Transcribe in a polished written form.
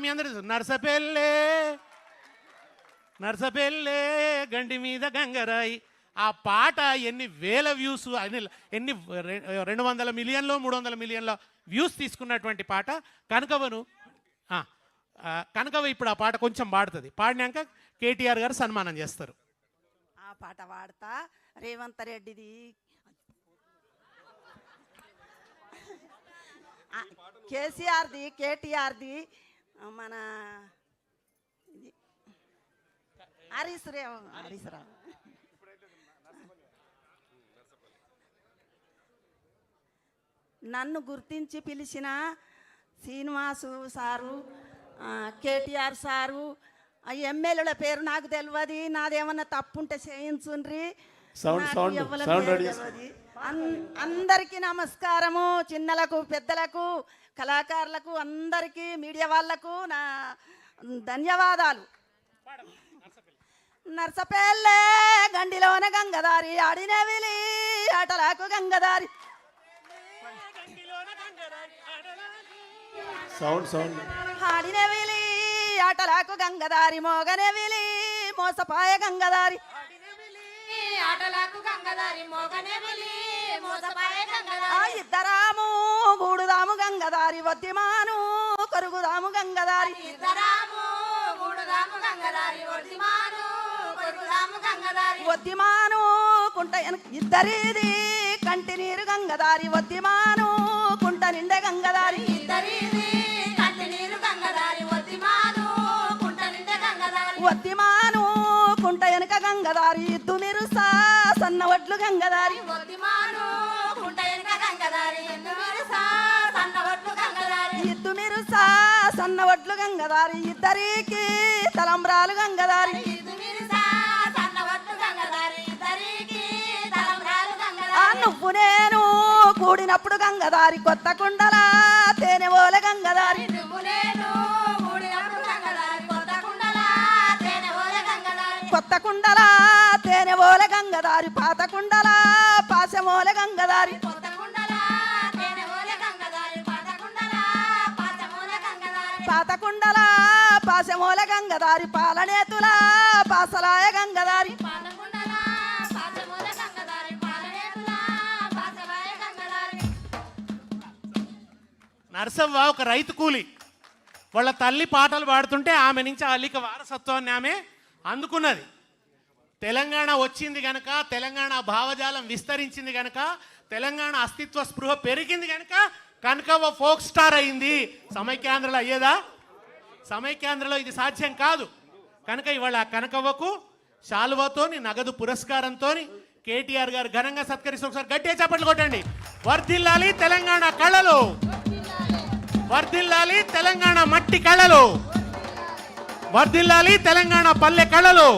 మీ అందరూ నర్సపెల్లే నర్సపెల్లే గండి మీద గంగరాయి. ఆ పాట ఎన్ని వేల వ్యూస్, ఎన్ని 200 మిలియన్లో 300 మిలియన్ల వ్యూస్ తీసుకున్నటువంటి పాట. కనకవ ఇప్పుడు ఆ పాట కొంచెం పాడుతుంది. పాడినాక కేటీఆర్ గారు సన్మానం చేస్తారు. ఆ పాట పాడతా. రేవంత్ రెడ్డిది కేసీఆర్ది కేటీఆర్ది మన హరీష్ రావు నన్ను గుర్తించి పిలిచిన శ్రీనివాసు సారు, కేటీఆర్ సారు, ఎమ్మెల్యేల పేరు నాకు తెలియదు. నాదేమన్నా తప్పుంటే చేయించుండ్రి. అందరికీ నమస్కారము. చిన్నలకు పెద్దలకు కళాకారులకు అందరికీ మీడియా వాళ్లకు నా ధన్యవాదాలు. నర్సపెల్లే గండిలోన గంగదారి ఆడినవిలి ఆటలకు గంగదారి. ఆడినవిలి ఆటలకు గంగదారి మోగనవిలి మోసపాయ గంగదారి. ఇద్దరాము గూడుదాము గంగదారి వద్దిమాను కొరుగుదాము గంగదారి. వద్దిమాను కుంట ఇద్దరిది కంటి నీరు గంగదారి. వద్దిమాను కుంట నిండే గంగదారి. వద్దిమాను కుంట వెనుక గంగదారి. ఇద్దు మీరు సన్న వడ్లు గంగదారి. ఇద్దు మీరు సన్న వడ్లు గంగదారి. ఇద్దరికి తలంబ్రాలు గంగదారి. నువ్వు నేను కూడినప్పుడు గంగదారి. కొత్త కుండల తేనె ఓల గంగదారి. కొత్త కుండల తేనె ఓల గంగదారి. పాత కుండల పాశమోల గంగదారి. పాత కుండల పాశమోల గంగదారి. పాలనేతుల పాసలాయ గంగదారి. నర్సవ్వ ఒక రైతు కూలి. వాళ్ళ తల్లి పాటలు పాడుతుంటే ఆమె నుంచి అల్లిక వారసత్వాన్ని ఆమె అందుకున్నది. తెలంగాణ వచ్చింది కనుక, తెలంగాణ భావజాలం విస్తరించింది కనుక, తెలంగాణ అస్తిత్వ స్పృహ పెరిగింది కనుక కనకవ్వ ఫోక్ స్టార్ అయింది. సమైక్యాంధ్రలో అయ్యేదా? సమైక్యాంధ్రలో ఇది సాధ్యం కాదు. కనుక ఇవాళ కనకవ్వకు శాలువాతోని నగదు పురస్కారంతో కేటీఆర్ గారు ఘనంగా సత్కరిస్తూ ఒకసారి గట్టిగా చప్పట్లు కొట్టండి. వర్ధిల్లాలి తెలంగాణ కళలు, వర్ధిల్లాలి తెలంగాణ మట్టి కళలు, వర్ధిల్లాలి తెలంగాణ పల్లె కళలు.